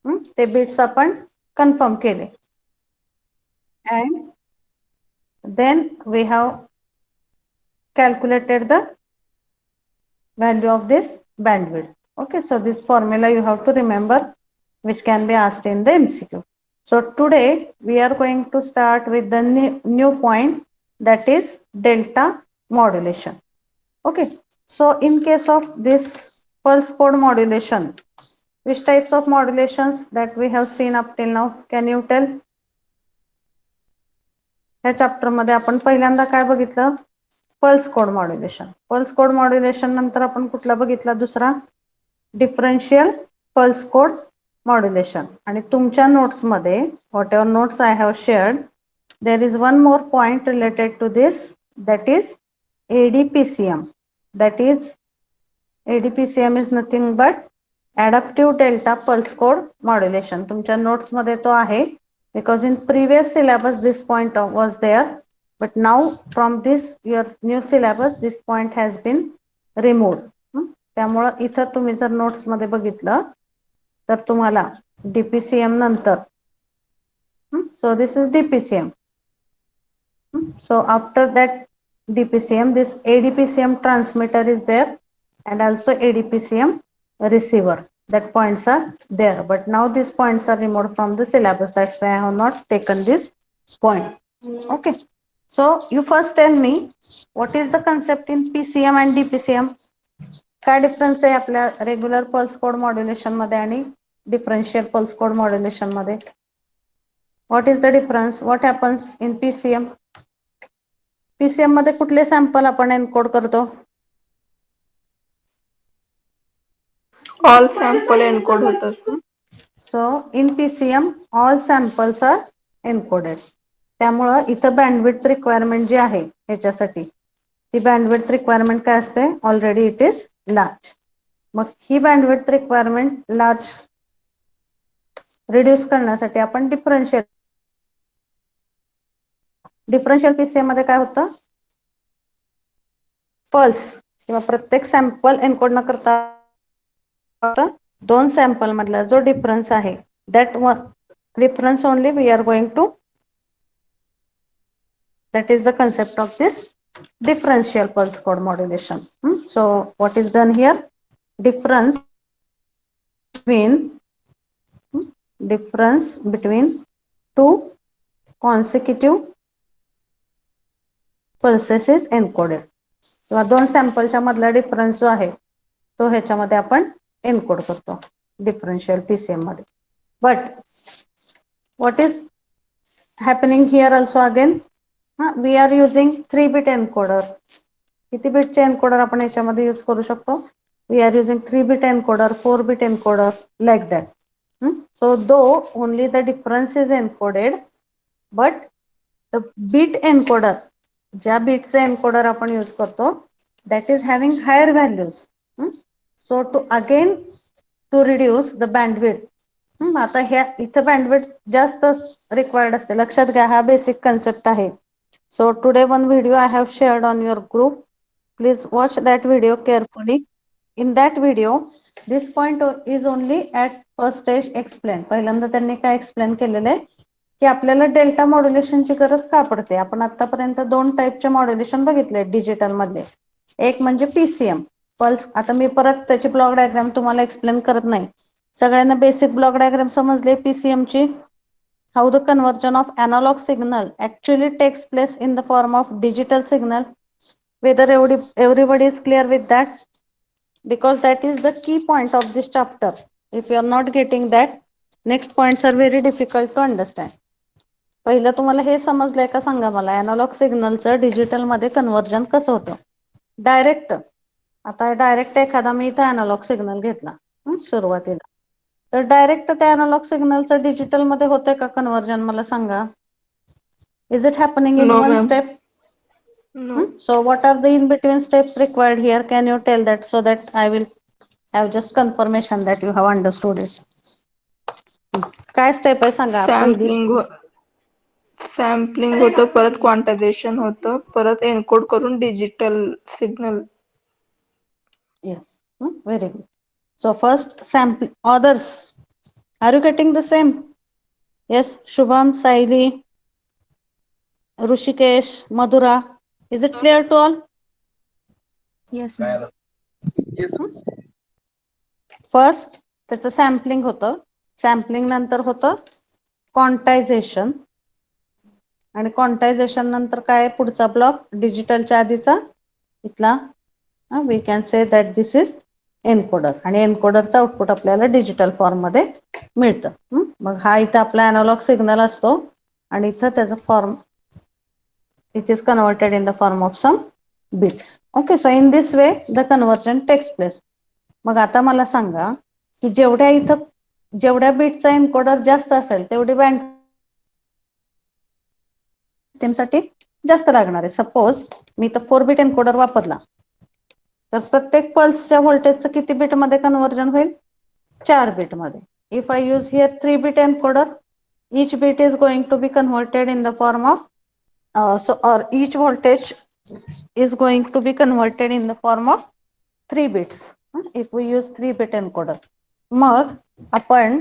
ते बिट्स आपण कन्फर्म केले. And then we have calculated the value of this bandwidth. Okay, so this formula you have to remember, which can be asked in the MCQ. So today we are going to start with the new point, that is delta modulation. Okay, so in case of this pulse code modulation, which types of modulations that we have seen up till now, can you tell? ह्या chapter मध्ये आपण पहिल्यांदा काय बघितलं? Pulse code modulation. Pulse code modulation नंतर आपण कुठला बघितला? दुसरा डिफरन्शियल पल्स कोड मॉड्युलेशन. आणि तुमच्या नोट्स मध्ये, whatever notes I have shared, there is one more point related to this, that is ADPCM. That is ADPCM is nothing but adaptive delta pulse code modulation. तुमच्या notes मध्ये तो आहे, because in previous syllabus this point was there, but now from this your new syllabus this point has been removed. त्यामुळे इथं तुम्ही जर notes मध्ये बघितलं तर तुम्हाला DPCM नंतर, so this is DPCM. So after that DPCM, this ADPCM transmitter is there, and also ADPCM receiver. That points are there, but now these points are removed from the syllabus. That's why I have not taken this point. Okay, so you first tell me, what is the concept in PCM and DPCM? काय difference आहे आपल्या regular pulse code modulation मध्ये आणि differential pulse code modulation मध्ये? What is the difference? What happens in PCM? PCM मध्ये कुठले sample आपण encode करतो? ऑल सॅम्पल एन्कोड होतात. So in PCM all samples are encoded. त्यामुळं इथं बँडविड्थ रिक्वायरमेंट जी आहे ह्याच्यासाठी, ती बँडविड्थ रिक्वायरमेंट काय असते? Already it is large. मग ही बँडविड्थ रिक्वायरमेंट लार्ज रिड्यूस करण्यासाठी आपण डिफरन्शियल PCM मध्ये काय होतं? पल्स किंवा प्रत्येक सॅम्पल एन्कोड न करता दोन सॅम्पल मधला जो डिफरन्स आहे, that one difference only we are going to, that is the concept of this differential pulse code modulation. So what is done here? Difference between two consecutive pulses is encoded. किंवा दोन सॅम्पलच्या मधला difference जो आहे तो ह्याच्यामध्ये आपण encode करतो differential PCM मध्ये. But what is happening here also again? We are using 3-bit encoder. किती बिटचे एन्कोडर आपण याच्यामध्ये यूज करू शकतो? We are using 3-bit encoder, 4-bit encoder, like that. So though only the difference is encoded, but the bit encoder, ज्या बीटचे encoder आपण use करतो, that is having higher values. So to again to reduce the bandwidth, आता ह्या इथं bandwidth जास्त required असते. लक्षात घ्या, हा बेसिक कन्सेप्ट आहे. So today one video I have shared on your group. Please watch that video carefully. In that video, this point is only at first stage explained. पहिल्यांदा त्यांनी काय एक्सप्लेन केलेलं आहे की आपल्याला डेल्टा मॉड्युलेशनची गरज का पडते. आपण आतापर्यंत दोन टाईपचे मॉड्युलेशन बघितले डिजिटल मधले. एक म्हणजे PCM पल्स. आता मी परत त्याची ब्लॉक डायग्राम तुम्हाला एक्सप्लेन करत नाही. सगळ्यांना बेसिक ब्लॉक डायग्राम समजले PCM ची? How the conversion of analog signal actually takes place in the form of digital signal? Whether everybody is clear with that? Because that is the key point of this chapter. If you are not getting that, next points are very difficult to understand. पहिलं तुम्हाला हे समजलंय का सांगा मला, analogue सिग्नलचं digital मध्ये conversion कसं होतं? Direct, आता डायरेक्ट एखादा मी इथं अॅनालॉग सिग्नल घेतला सुरुवातीला, तर डायरेक्ट त्या अॅनालॉग सिग्नलचं डिजिटल मध्ये होतंय का कन्वर्जन? मला सांगा. Is it happening in no one ma'am. Step? No. So what are the in between steps required here? Can you tell that, so that I will have just confirmation that you have understood it. काय step आहे सांगा पहिली? Sampling होतं, परत quantization होतं, परत encode करून digital signal. Yes, very good. So first sample others. Are you getting the same? Yes, Shubham, Saili, Rushikesh, Madhura. Is it clear to all? Yes, ma'am. First त्याचं sampling होतं, sampling नंतर होतं quantization, आणि quantization नंतर काय पुढचा block डिजिटलच्या आधीचा इथला, we can say that this is encoder, आणि एन्कोडरचं आउटपुट आपल्याला डिजिटल फॉर्म मध्ये मिळतं. मग हा इथं आपला अॅनालॉग सिग्नल असतो आणि इथं त्याचा form it is converted in the form of some bits. Okay, so in this way the conversion takes place. मग आता मला सांगा की जेवढ्या बिटचा एन्कोडर जास्त असेल तेवढी बँड साठी जास्त लागणार आहे. सपोज मी तर 4 बिट एन्कोडर वापरला तर प्रत्येक पल्सच्या व्होल्टेजचं किती बिट मध्ये कन्वर्जन होईल? 4 बिट मध्ये. If I use here 3 bit encoder, each bit is going to be converted in the form of each voltage is going to be converted in the form of 3 bits if we use 3 bit encoder. मग आपण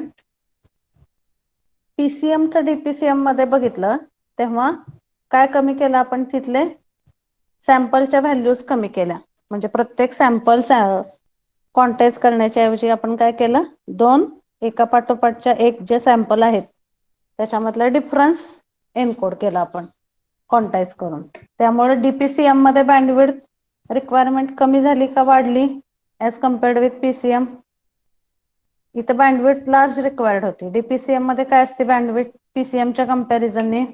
PCM चं DPCM मध्ये बघितलं तेव्हा काय कमी केलं आपण? तिथले सॅम्पलच्या व्हॅल्यूज कमी केल्या, म्हणजे प्रत्येक सॅम्पल क्वांटाईज करण्याच्या ऐवजी आपण काय केलं? 2 एका पाठोपाठच्या एक जे सॅम्पल आहेत त्याच्यामधला डिफरन्स एन्कोड केला आपण क्वांटाईज करून. त्यामुळे DPCM मध्ये बँडविड्थ रिक्वायरमेंट कमी झाली का वाढली ऍज कम्पेअर्ड विथ PCM? इथं बँडविड्थ लार्ज रिक्वायर्ड होती. DPCM मध्ये काय असते बँडविड्थ PCM च्या कंपॅरिझनने?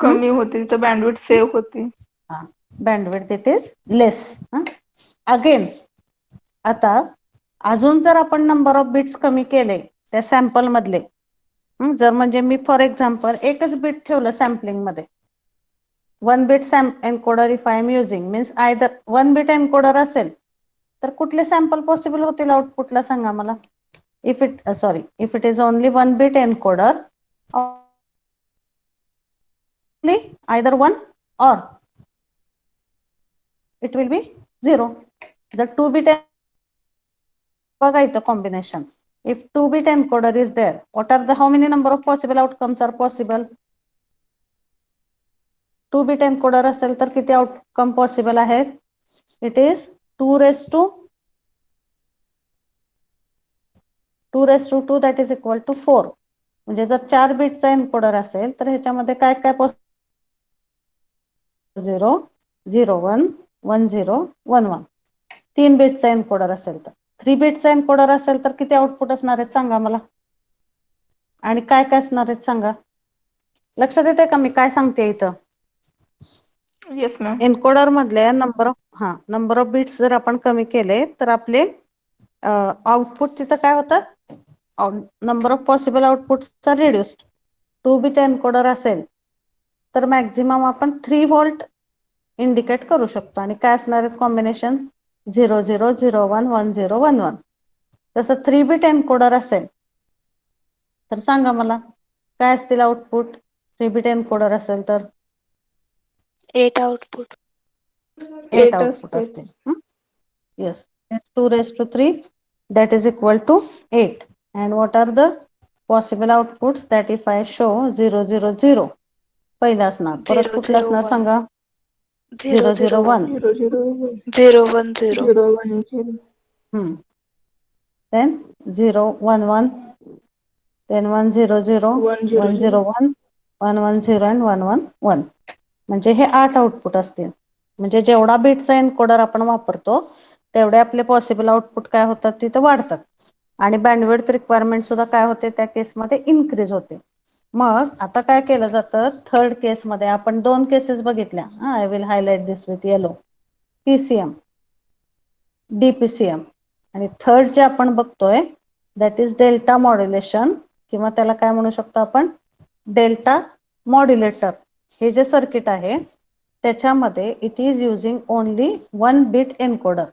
कमी होती, तिथं बँडविड्थ सेव्ह होती. Bandwidth it is less. Again आता अजून जर आपण नंबर ऑफ बिट्स कमी केले त्या सॅम्पल मधले, जर म्हणजे मी फॉर एक्झाम्पल एकच बिट ठेवलं सॅम्पलिंग मध्ये, 1 bit encoder if I am using means either 1 bit encoder असेल तर कुठले सॅम्पल पॉसिबल होतील आउटपुटला सांगा मला? If it is only 1 bit encoder, either 1 or it will be 0. The 2 bit बघा इथं combination. If 2 bit encoder is there, what are the how many number of possible outcomes are possible? 2 bit encoder असेल तर किती outcome possible आहेत? It is 2 raised to 2 that is equal to 4. म्हणजे जर 4 बिटचा encoder असेल तर ह्याच्यामध्ये काय काय 0 0 1 1 0 1 1. 3 बिटचा एन्कोडर असेल तर, 3 बिटचा एन्कोडर असेल तर किती आउटपुट असणार आहेत सांगा मला? आणि काय काय असणार आहेत सांगा? लक्षात येते का मी काय सांगते इथं? Yes ma'am. एन्कोडर मधले नंबर ऑफ बिट्स जर आपण कमी केले तर आपले आउटपुट तिथं काय होतात? नंबर ऑफ पॉसिबल आउटपुटचा रिड्यूस्ड. 2 बिट एन्कोडर असेल तर मॅक्झिमम आपण 3 व्होल्ट इंडिकेट करू शकतो, आणि काय असणार आहेत कॉम्बिनेशन? 0 0 0 1 1 0 1 1. तसं 3 बिट एन्कोडर असेल तर सांगा मला काय असतील आउटपुट 3 बिट एन्कोडर असेल तर? 8 आउटपुट. 8 आउटपुट असतील. Yes, 2 raised to 3 that is equal to 8. And what are the possible outputs? that if I show 0 0 0 पहिला असणार, परत 0 कुठला 0 असणार 1. सांगा? 0 0 0 0 1. 0 0 0 1 0. 0 1 0. Then 0 1 1, then 1 0 0 1 0 1 0 0. 1 1 1 0 and 1 1 1. म्हणजे हे 8 आउटपुट असतील. म्हणजे जेवढा बिटचा एन्कोडर आपण वापरतो तेवढे आपले पॉसिबल आउटपुट काय होतात तिथे वाढतात, आणि बँडविड्थ रिक्वायरमेंट सुद्धा काय होते त्या केसमध्ये इन्क्रीज होते. मग आता काय केलं जातं? थर्ड केस मध्ये आपण 2 केसेस बघितल्या. I will highlight this with yellow. PCM, DPCM, आणि थर्ड जे आपण बघतोय दॅट इज डेल्टा मॉड्युलेशन, किंवा त्याला काय म्हणू शकतो आपण? Delta modulator. हे जे सर्किट आहे त्याच्यामध्ये it is using only 1 bit encoder.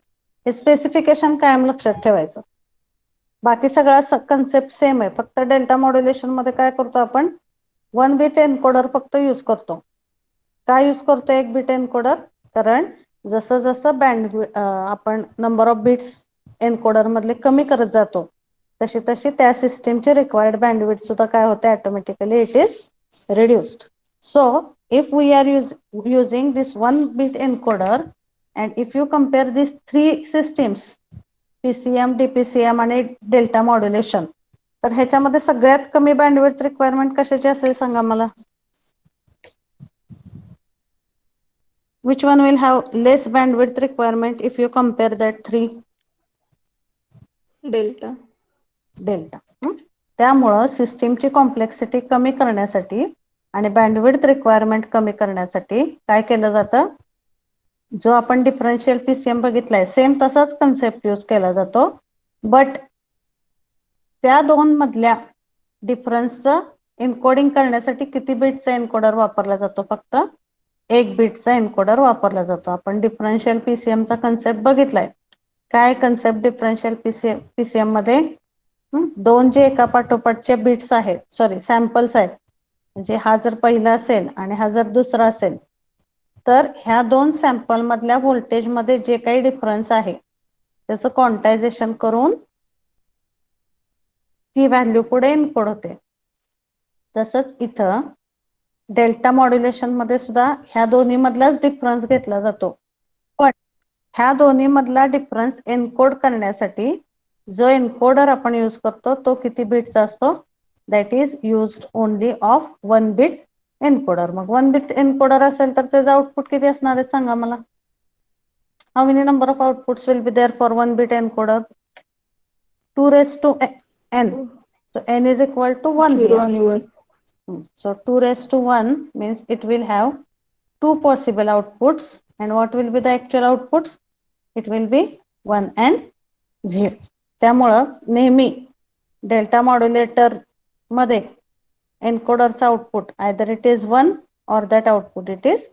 हे स्पेसिफिकेशन कायम लक्षात ठेवायचं. बाकी सगळा कन्सेप्ट सेम आहे, फक्त डेल्टा मॉड्युलेशन मध्ये काय करतो आपण? 1 बिट एन्कोडर फक्त यूज करतो. काय यूज करतो 1 बिट एन्कोडर? कारण जसं जसं आपण नंबर ऑफ बिट्स एन्कोडर मधले कमी करत जातो तशी तशी त्या सिस्टीमची रिक्वायर्ड बँडविड्थ सुद्धा काय होते automatically it is reduced. So if we are using this 1 bit encoder and if you compare these three systems PCM, DPCM आणि डेल्टा मॉड्युलेशन, तर ह्याच्यामध्ये सगळ्यात कमी बँडविड्थ रिक्वायरमेंट कशाची असेल सांगा मला. Which one will have less bandwidth requirement if you compare that three? Delta. Delta. त्यामुळं सिस्टीमची कॉम्प्लेक्सिटी कमी करण्यासाठी आणि बँडविड्थ रिक्वायरमेंट कमी करण्यासाठी काय केलं जातं, जो आपण डिफरन्शियल पीसीएम बघितलाय सेम तसाच कन्सेप्ट यूज केला जातो, बट त्या दोन मधल्या डिफरन्सचं एन्कोडिंग करण्यासाठी किती बिटचा एन्कोडर वापरला जातो, फक्त 1 बिटचा एन्कोडर वापरला जातो. आपण डिफरन्शियल पीसीएमचा कन्सेप्ट बघितलाय. काय कन्सेप्ट डिफरन्शियल पीसीएम मध्ये, दोन जे एका पाठोपाठचे बिट्स आहेत, सॉरी सॅम्पल्स आहेत, म्हणजे हा जर पहिला असेल आणि हा जर दुसरा असेल, तर ह्या दोन सॅम्पल मधल्या व्होल्टेज मध्ये जे काही डिफरन्स आहे त्याचं क्वांटायझेशन करून ती व्हॅल्यू पुढे एन्कोड होते. तसंच इथं डेल्टा मॉड्युलेशन मध्ये सुद्धा ह्या दोन्ही मधलाच डिफरन्स घेतला जातो, पण ह्या दोन्ही मधला डिफरन्स एन्कोड करण्यासाठी जो एन्कोडर आपण यूज करतो तो किती बिटचा असतो, that is used only of 1 bit encoder. मग 1 बिट एन्कोडर असेल तर त्याचं आउटपुट किती असणार आहे सांगा मला. How many number of outputs will be there for 1 bit encoder? 2 raised to n. So n is equal to 1 0 here. आणि 1. So 2 raised to 1 means it will have 2 possible outputs, and what will be the actual outputs? It will be 1 and 0. त्यामुळं नेहमी delta modulator मध्ये एन्कोडरचा output either it is 1 और that output it is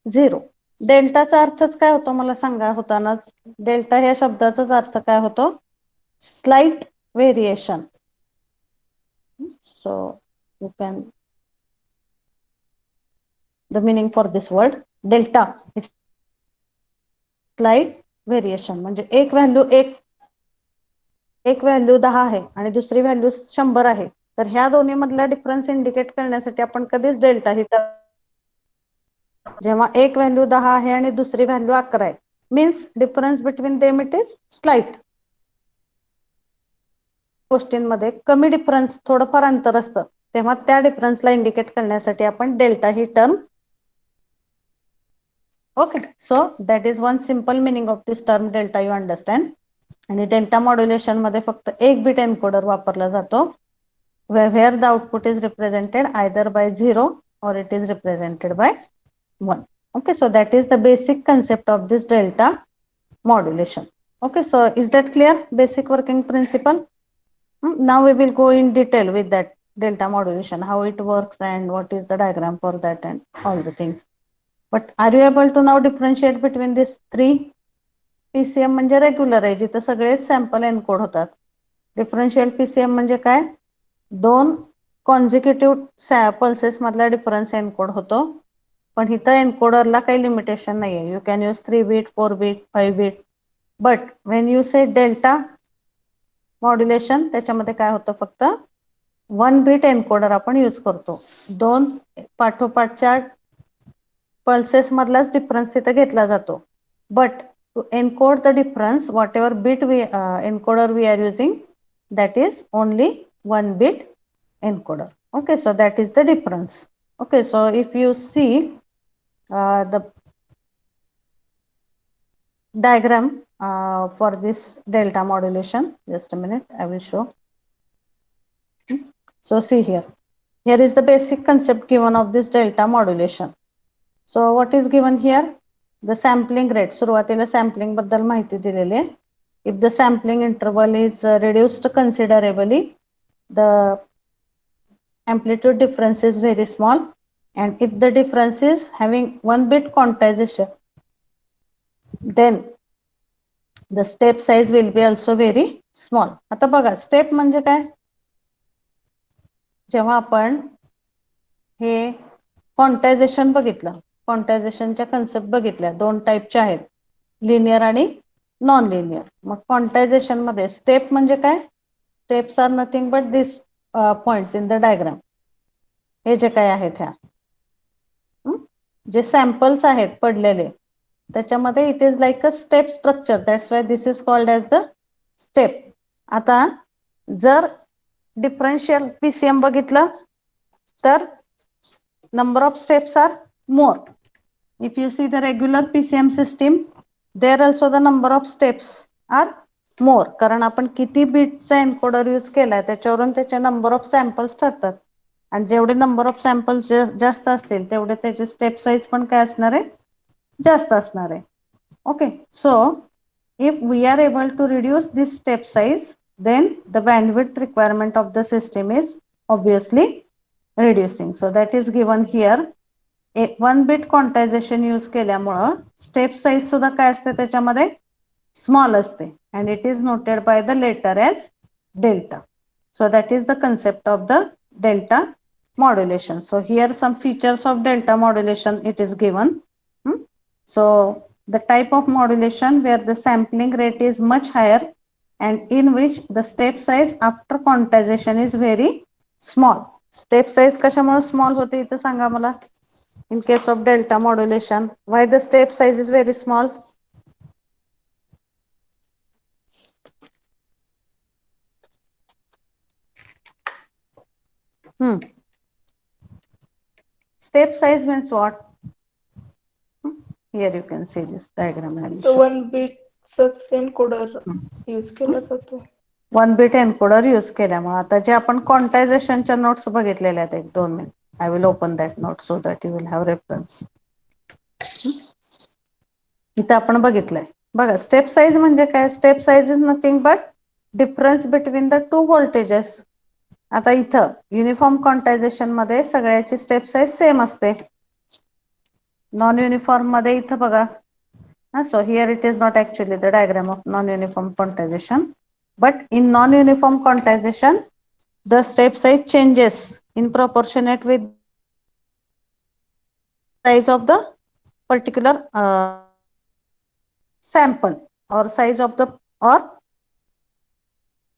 0. डेल्टाचा अर्थच काय होतो मला सांगा होतानाच. डेल्टा ह्या शब्दाचाच अर्थ काय होतो, slight variation. So you can, the meaning for this word delta, it's slight variation. म्हणजे एक व्हॅल्यू एक व्हॅल्यू 10 आहे आणि दुसरी व्हॅल्यू 100 आहे, तर ह्या दोन्ही मधला डिफरन्स इंडिकेट करण्यासाठी आपण कधीच डेल्टा ही, जेव्हा एक व्हॅल्यू 10 आहे आणि दुसरी व्हॅल्यू 11 आहे, means difference between them it is slight. गोष्टींमध्ये कमी डिफरन्स, थोडंफार अंतर असतं, तेव्हा त्या डिफरन्सला इंडिकेट करण्यासाठी आपण delta he term. Okay, so that is one simple meaning of this term delta, you understand. आणि डेल्टा मॉड्युलेशन मध्ये फक्त 1 बिट एन्कोडर वापरला जातो, where the output is represented either by 0 or it is represented by 1. Okay, so that is the basic concept of this delta modulation. Okay, so is that clear, basic working principle? Now we will go in detail with that delta modulation, how it works and what is the diagram for that and all the things. But are you able to now differentiate between these three? PCM म्हणजे regular आहे, जिथे सगळे sample encode होतात. Differential PCM म्हणजे काय, दोन consecutive pulses मधला difference encode होतो, पण इथं एन्कोडरला काही लिमिटेशन नाहीये. You can use 3 bit, 4 bit, 5 bit. But when you say delta modulation, त्याच्यामध्ये काय होतं, फक्त 1 बिट एन्कोडर आपण यूज करतो. दोन पाठोपाठच्या पल्सेस मधलाच डिफरन्स तिथे घेतला जातो. But to encode the difference, whatever bit encoder we are using, that is only 1 bit encoder. Okay, so that is the difference. Okay, so if you see the diagram for this delta modulation, just a minute, I will show. So see here is the basic concept given of this delta modulation. So what is given here, the sampling rate. सुरुवातीला sampling बद्दल माहिती दिलेली आहे. If the sampling interval is reduced considerably, the amplitude difference is very small, and if the difference is having 1 bit quantization, then the step size will be also very small. आता बघा, step म्हणजे काय, जेव्हा आपण हे quantization बघितलं, क्वांटायझेशनच्या concept बघितल्या, दोन टाइपच्या आहेत, लिनियर आणि नॉन लिनियर. मग क्वांटायझेशन मध्ये स्टेप म्हणजे काय, steps are nothing but this points in the diagram. हे जे काय आहेत ह्या जे सॅम्पल्स आहेत पडलेले त्याच्यामध्ये it is like a step structure. That's why this is called as the step. आता जर डिफरन्शियल पीसीएम बघितलं तर number of steps are more. If you see the regular PCM system, there also the number of steps are more. कारण आपण किती बिटचा encoder use केलाय त्याच्यावरून त्याचे नंबर ऑफ सॅम्पल्स ठरतात आणि जेवढे नंबर ऑफ सॅम्पल्स जास्त असतील तेवढे त्याचे स्टेप साईज पण काय असणार आहे जास्त असणार आहे. Okay, so if we are able to reduce this step size, then the bandwidth requirement of the system is obviously reducing. So that is given here. 1 bit quantization use केल्यामुळं step size सुद्धा काय असते त्याच्यामध्ये small असते and it is noted by the letter as delta. So that is the concept of the delta modulation. So here some features of delta modulation it is given. So the type of modulation where the sampling rate is much higher and in which the step size after quantization is very small. Step size कशामुळे small होते इथे सांगा मला. In case of delta modulation, why the step size is very small? Step size means what? Here you can see this diagram. तो 1 bit encoder use केला जातो. 1 bit encoder use केल्यामुळे आता जे आपण क्वांटायझेशनच्या नोट्स बघितलेल्या आहेत 1-2 minute. I will open that note so that you will have reference. इथे आपण बघितलंय बघा स्टेप साईज म्हणजे काय. Step size is nothing but difference between the two voltages. आता इथं युनिफॉर्म क्वांटायझेशन मध्ये सगळ्याची स्टेप साईज सेम असते. नॉन युनिफॉर्म मध्ये इथं बघा. So here it is not actually the diagram of non-uniform quantization, but in non-uniform quantization, the step size changes in proportionate with size of the particular sample or size of the or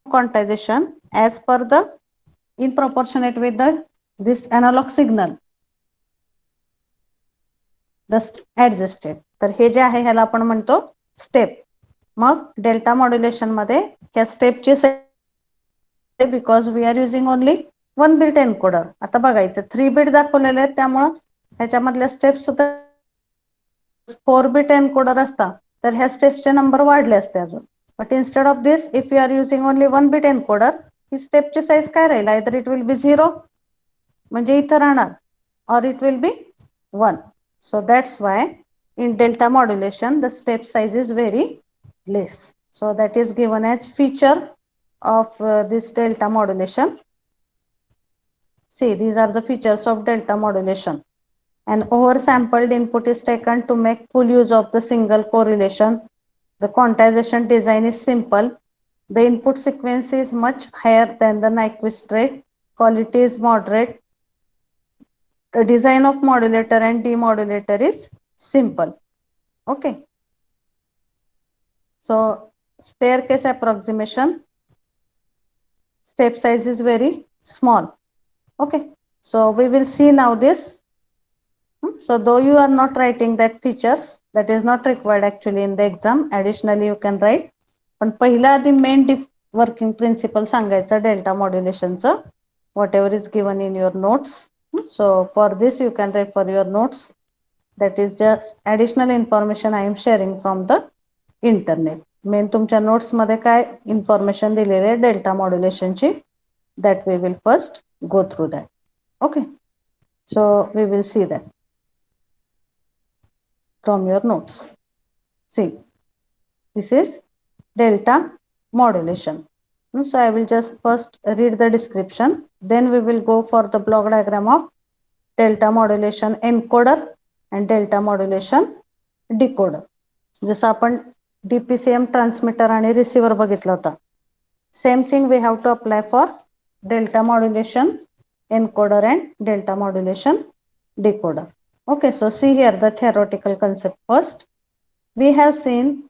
quantization as per the in proportionate with the this analog signal. Adjusted. तर हे जे आहे ह्याला आपण म्हणतो step. मग delta modulation मध्ये ह्या स्टेपची because we are using only 1 bit encoder. आता बघा इथे 3 bit दाखवलेले आहेत त्यामुळं ह्याच्यामधल्या स्टेप्स सुद्धा 4 bit एन्कोडर असता तर ह्या स्टेप्सचे नंबर वाढले असते अजून. But instead of this if you are using only 1 bit encoder ही स्टेपची साईज काय राहील. आयदर इट विल बी 0 म्हणजे इथं राहणार or it will be 1. So that's why in delta modulation the step size is very less. So that is given as feature of this delta modulation. See, these are the features of delta modulation. An oversampled input is taken to make full use of the single correlation. The quantization design is simple. The input sequence is much higher than the Nyquist rate. Quality is moderate. The design of modulator and demodulator is simple. Okay. So staircase approximation, step size is very small. Okay. So we will see now this. So though you are not writing that features, that is not required actually in the exam. Additionally you can write. पण पहिला आधी main working principle सांगायचा delta modulation चा, whatever is given in your notes. So for this you can refer your notes. That is just additional information I am sharing from the internet. Main तुमच्या notes मध्ये काय information दिलेले आहे delta modulation ची, that we will first go through that. Okay. So we will see that from your notes. See, this is delta modulation. So I will just first read the description. Then we will go for the block diagram of delta modulation encoder and delta modulation decoder. जसं आपण DPCM transmitter आणि receiver बघितलं होता. Same thing we have to apply for delta modulation encoder and delta modulation decoder. Okay, so see here the theoretical concept first. We have seen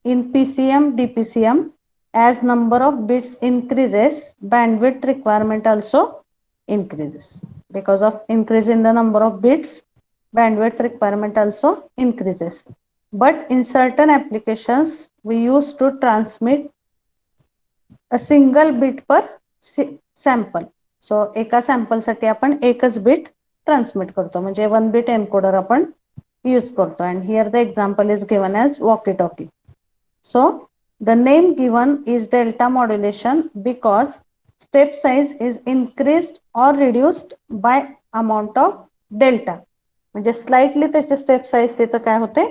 in PCM, DPCM, as number of bits increases, bandwidth requirement also increases. Because of increase in the number of bits, bandwidth requirement also increases. But in certain applications, we used to transmit a single bit per sample. So एका sample साठी आपण एकच bit transmit करतो, म्हणजे 1 bit encoder आपण use करतो. and here the example is given as walkie talkie. So the name given is delta modulation because step size is increased or reduced by amount of delta. म्हणजे slightly त्याचे step size तिथं काय होते,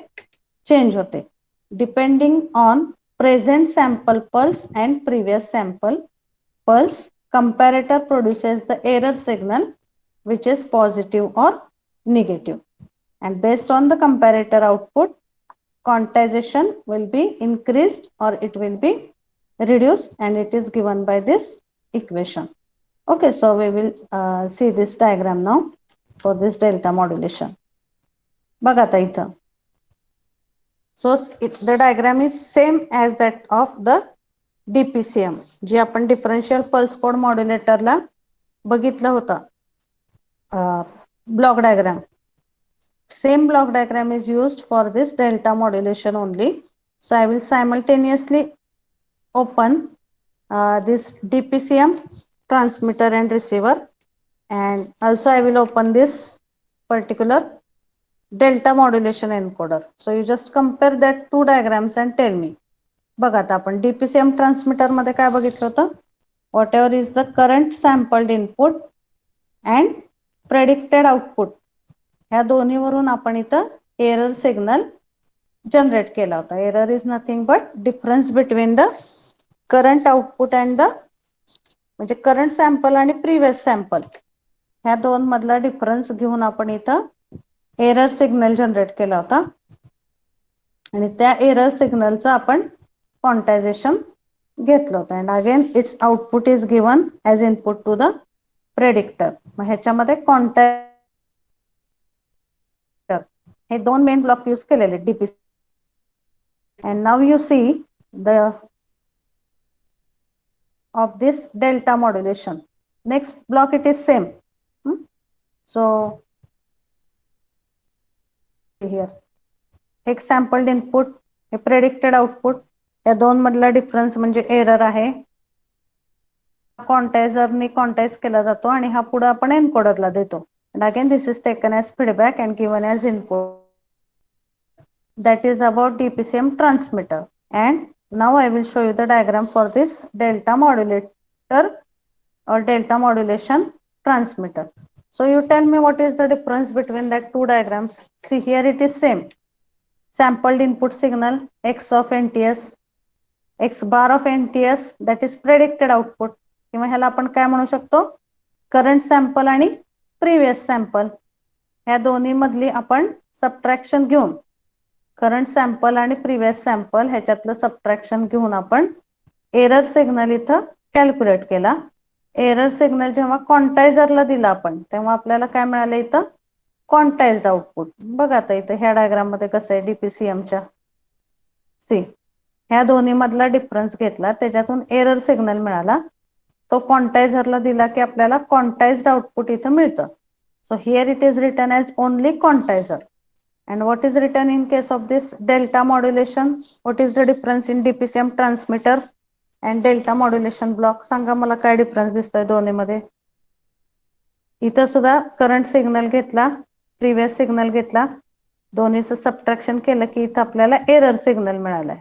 change होते, depending on present sample pulse and previous sample pulse. Comparator produces the error signal which is positive or negative, and based on the comparator output, quantization will be increased or it will be reduced, and it is given by this equation. Okay, so we will see this diagram now for this delta modulation. बघा आता इथं. So the diagram is same as that of the DPCM, जे आपण differential pulse code मॉड्युलेटरला बघितलं होतं. Block diagram, same block diagram is used for this delta modulation only. So I will simultaneously open this DPCM transmitter and receiver, and also I will open this particular delta modulation encoder. So you just compare that two diagrams and tell me. बघा आता आपण DPCM transmitter मध्ये काय बघितलं होतं, whatever is the current sampled input and predicted output, ह्या दोन्हीवरून आपण इथं एरर सिग्नल जनरेट केला होता. Error is nothing but difference between the current output and the, म्हणजे करंट सॅम्पल आणि प्रिव्हियस सॅम्पल ह्या दोन मधला डिफरन्स घेऊन आपण इथं एरर सिग्नल जनरेट केला होता, आणि त्या एरर सिग्नलचं आपण क्वांटायझेशन घेतलं होतं. And again its output is given as input to the predictor. मग ह्याच्यामध्ये हे दोन मेन ब्लॉक यूज केलेले DPC. And now you see the of this delta modulation. Next block it is same. So here एक sampled input, a predicted output, या दोन मधला difference म्हणजे एरर आहे. क्वांटायझरने क्वांटाइज केला जातो आणि हा पुढे आपण एन्कोडरला देतो. and again this is taken as feedback and given as input. That is about DPCM transmitter. And now I will show you the diagram for this delta modulator or delta modulation transmitter. So you tell me what is the difference between that two diagrams. See here it is same. Sampled input signal x of NTS, x bar of NTS, that is predicted output. किंवा ह्याला आपण काय म्हणू शकतो, current sample आणि previous sample ह्या दोन्ही मधली आपण सबट्रॅक्शन घेऊन, करंट सॅम्पल आणि प्रिव्हियस सॅम्पल ह्याच्यातलं सबट्रॅक्शन घेऊन आपण एरर सिग्नल इथं कॅल्क्युलेट केला. एरर सिग्नल जेव्हा क्वांटायझरला दिला आपण, तेव्हा आपल्याला काय मिळालं, इथं क्वांटाइज्ड आउटपुट. बघा आता इथं ह्या डायग्राम मध्ये कसं आहे डीपीसीएमच्या, सी ह्या दोन्ही मधला डिफरन्स घेतला, त्याच्यातून एरर सिग्नल मिळाला, तो क्वांटायझरला दिला की आपल्याला क्वांटाइज्ड आउटपुट इथं मिळतं. So here it is written as only quantiser. And what is written in case of this delta modulation? What is the difference in DPCM transmitter and delta modulation block? सांगा मला काय difference दिसतोय दोन्ही मध्ये. इथं सुद्धा करंट सिग्नल घेतला, previous signal घेतला, दोन्हीचं सबट्रॅक्शन केलं की इथं आपल्याला एरर सिग्नल मिळालाय.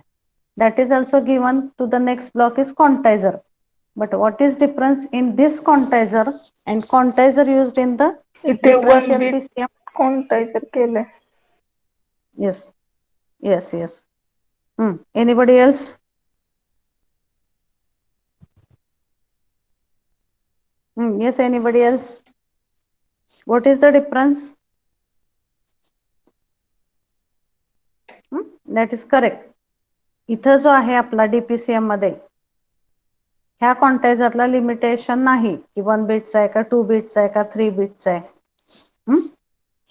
That is also given to the next block is quantizer. But what is difference in this quantizer and quantizer used in the इथे 1 differential बिट PCM? क्वांटायझर केलंय. Yes, yes, yes. Anybody else? Yes, anybody else? What is the difference? That is correct. इथं जो आहे आपला डीपीसीएम मध्ये, ह्या क्वांटायझरला limitation नाही की 1 बिटचा आहे का 2 बिटचा आहे का 3 बिटचा आहे.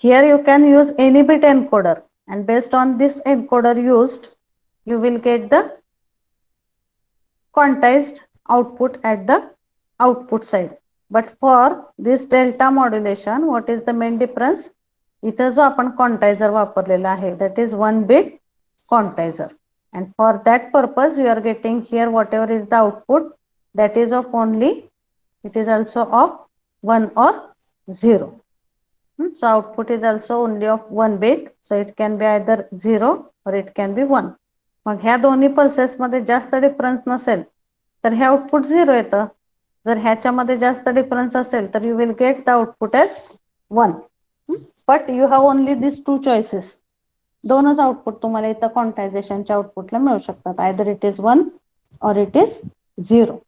Here you can use any bit encoder, and based on this encoder used, you will get the quantized output at the output side. But for this delta modulation, what is the main difference? इथं जो आपण quantizer वापरलेला आहे, that is 1 bit quantizer. And for that purpose, you are getting here whatever is the output, that is of only, it is also of 1 or 0. So output is also only of 1 bit. So it can be either 0 or it can be 1. मग ह्या दोन्ही pulses मध्ये जास्त difference नसेल तर हे output 0 येतं. जर ह्याच्यामध्ये जास्त डिफरन्स असेल तर you will get the output as 1. But you have only this 2 choices. दोनच आउटपुट तुम्हाला इथं क्वांटायझेशनच्या आउटपुटला मिळू शकतात. Either it is 1 or it is 0.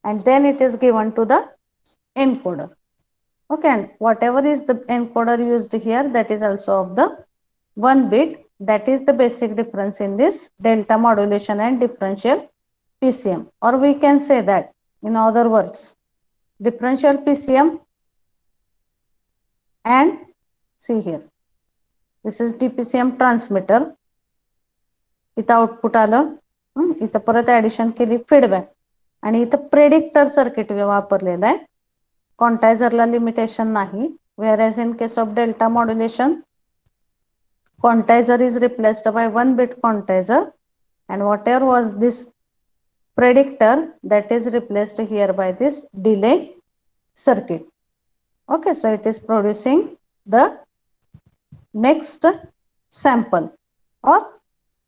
And then it is given to the encoder. Okay, and whatever is the encoder used here, that is also of the 1 bit. That is the basic difference in this delta modulation and differential PCM. Or we can say that, in other words, differential PCM and see here, this is DPCM transmitter. इथं output आलं, इथं परत addition केली feedback, आणि इथं predictor circuit वापरलेलं आहे. क्वांटायझरला limitation नाही. Whereas in case of delta modulation, quantizer is replaced by 1 bit quantizer, and whatever was this predictor, that is replaced here by this delay circuit. Okay, so it is producing the next sample. or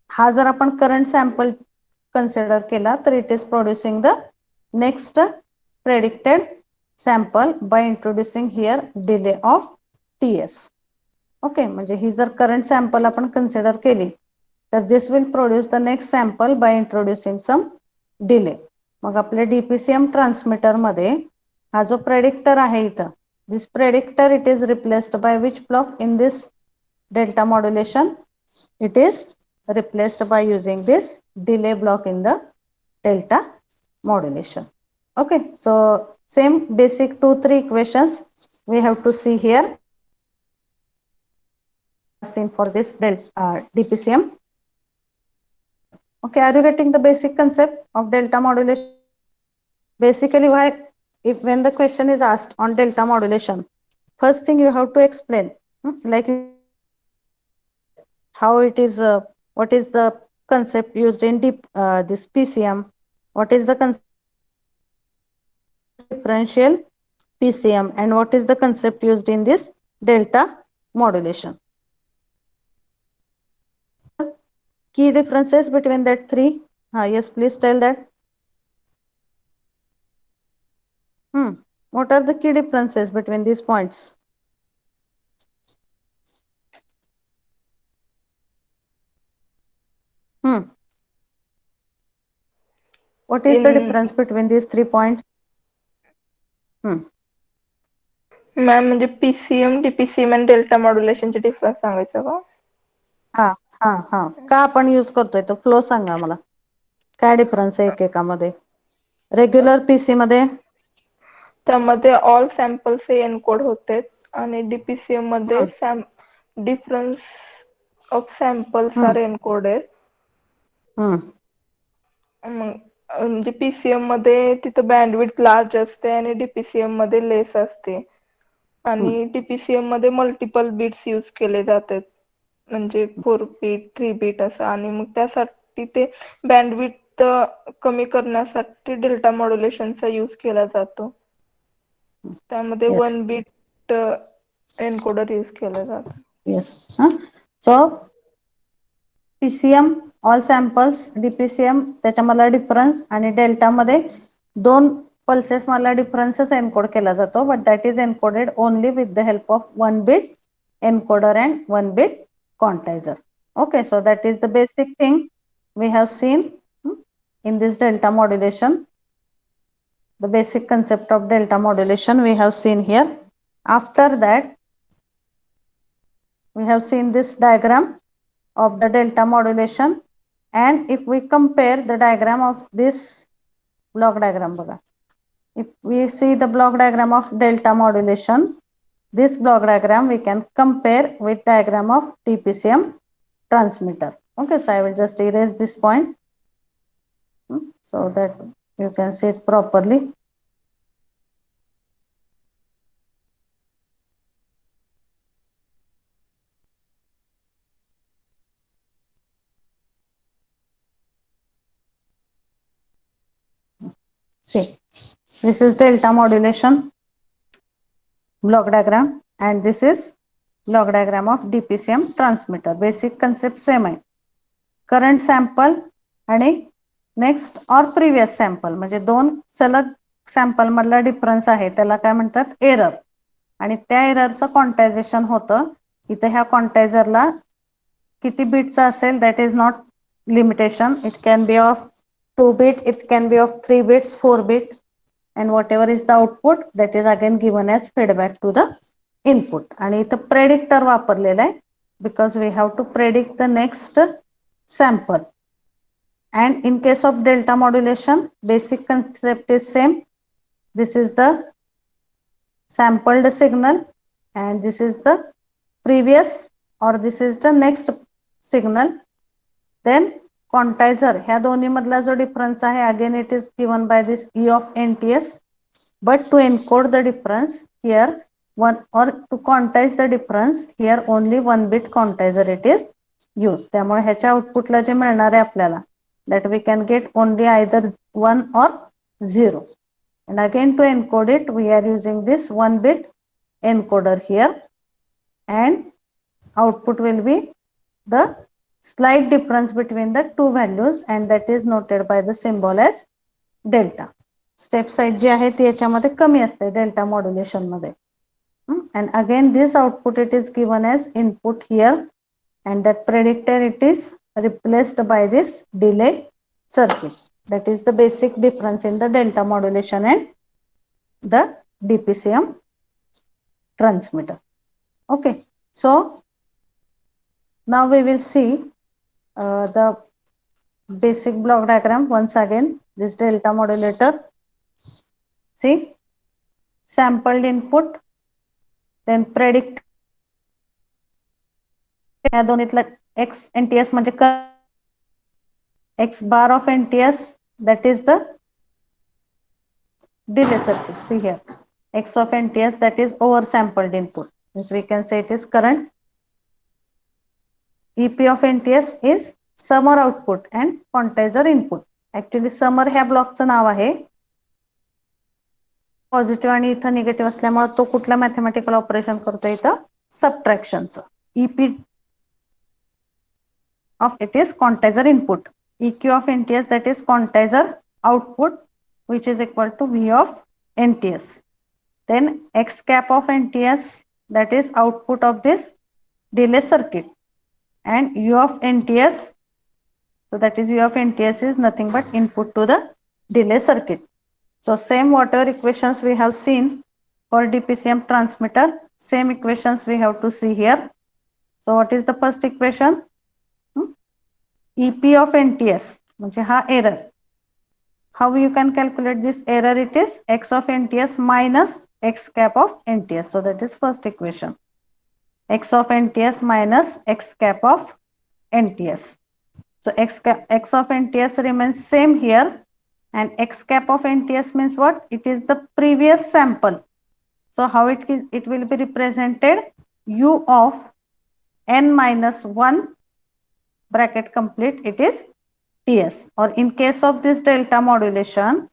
हा जर आपण current sample consider केला तर it is producing the next predicted sample by introducing here delay of TS. Okay, म्हणजे ही जर current sample आपण consider केली तर this will produce the next sample by introducing some delay. मग आपल्या DPCM ट्रान्समीटर मध्ये हा जो प्रेडिक्टर आहे इथं, this predictor it is replaced by which block in this delta modulation? It is replaced by using this delay block in the delta modulation. Okay, so same basic 2-3 equations we have to see here seen for this DPCM. Okay, are you getting the basic concept of delta modulation? Basically, why, if when the question is asked on delta modulation, first thing you have to explain, like how it is, what is the concept used in this PCM, what is the differential PCM, and what is the concept used in this delta modulation. Key differences between that three. Yes, please tell that. What are the key differences between these points? What is the difference between these 3 points? Ma'am म्हणजे PCM, DPCM आणि delta मॉड्युलेशनचे difference सांगायचं का? का आपण use करतोय तो flow सांगा मला. काय डिफरन्स आहे एकेकामध्ये? रेग्युलर पीसी मध्ये त्यामध्ये ऑल सॅम्पल्स हे एनकोड होते आणि DPCM मध्ये difference of samples are encoded. म्हणजे PCM मध्ये तिथं बँडविड्थ लार्ज असते आणि DPCM मध्ये लेस असते. आणि DPCM मध्ये मल्टिपल बिट्स यूज केले जातात, म्हणजे 4 बीट 3 बीट असं. आणि मग त्यासाठी ते बँडविड्थ कमी करण्यासाठी डेल्टा मॉड्युलेशनचा यूज केला जातो. त्यामध्ये 1 बीट एन्कोडर यूज केला जातो. Yes. So PCM all samples, DPCM त्याच्यामधला डिफरन्स, आणि डेल्टा मध्ये 2 पल्सेस मधला डिफरन्सच एन्कोड केला जातो, but that is encoded only with the help of 1 bit encoder and 1 bit quantizer. Okay, so that is the basic thing we have seen in this delta modulation. The basic concept of delta modulation we have seen here. After that, we have seen this diagram of the delta modulation, and if we compare the diagram of this block diagram, if we see the block diagram of delta modulation, this block diagram we can compare with diagram of DPCM transmitter. Okay, so I will just erase this point. so that you can see it properly. See, this is delta modulation block diagram, and this is block diagram of DPCM transmitter. Basic concept same आहे. Current sample आणि next और previous sample म्हणजे दोन सलग sample मधला difference आहे त्याला काय म्हणतात एरर, आणि त्या एररचं क्वांटायझेशन होतं. इथे ह्या क्वांटायझरला किती बीटचा असेल that is not limitation, it can be of 2 bit, it can be of 3 bits, 4 bits, and whatever is the output that is again given as feedback to the input. आणि इथं प्रेडिक्टर वापरलेला आहे because we have to predict the next sample. And in case of delta modulation, basic concept is same. This is the sampled signal and this is the previous or this is the next signal. Then quantizer ह्या दोन्ही मधला जो difference आहे again it is given by this E of NTS, but to encode the difference here one or to quantize the difference here only 1 bit quantizer it is used. त्यामुळे ह्याच्या आउटपुटला जे मिळणार आहे आपल्याला that we can get only either 1 or 0, and again to encode it we are using this 1 bit encoder here, and output will be the slight difference between the two values and that is noted by the symbol as delta. Step size जी आहे ती याच्यामध्ये कमी असते delta modulation मध्ये. And again this output it is given as input here, and that predictor it is replaced by this delay circuit. That is the basic difference in the delta modulation and the DPCM transmitter. Okay, so now we will see the basic block diagram once again. This delta modulator, see, sampled input, then predict या दोन्हीतला x NTS म्हणजे x bar of NTS that is the delay circuit. See here, x of NTS that is oversampled input, means we can say it is current. EP of NTS is summer output and quantizer input. Actually summer ह्या ब्लॉकचं नाव आहे, positive आणि इथं negative असल्यामुळे तो कुठला mathematical operation करतो इथं सबट्रॅक्शनचं. EP of it is quantizer input, EQ of NTS that is quantizer output which is equal to V of NTS. Then X cap of NTS that is output of this delay circuit, and U of NTS, so that is U of NTS is nothing but input to the delay circuit. So same whatever equations we have seen for DPCM transmitter, same equations we have to see here. So what is the first equation? EP of NTS म्हणजे हा error. How you can calculate this error? It is X of NTS minus X cap of NTS. So that is first equation. X of NTS minus X cap of NTS. So X of NTS remains same here, and X cap of NTS means what? It is the previous sample. So how it will be represented? U of n minus 1 bracket complete it is TS. Or in case of this delta modulation,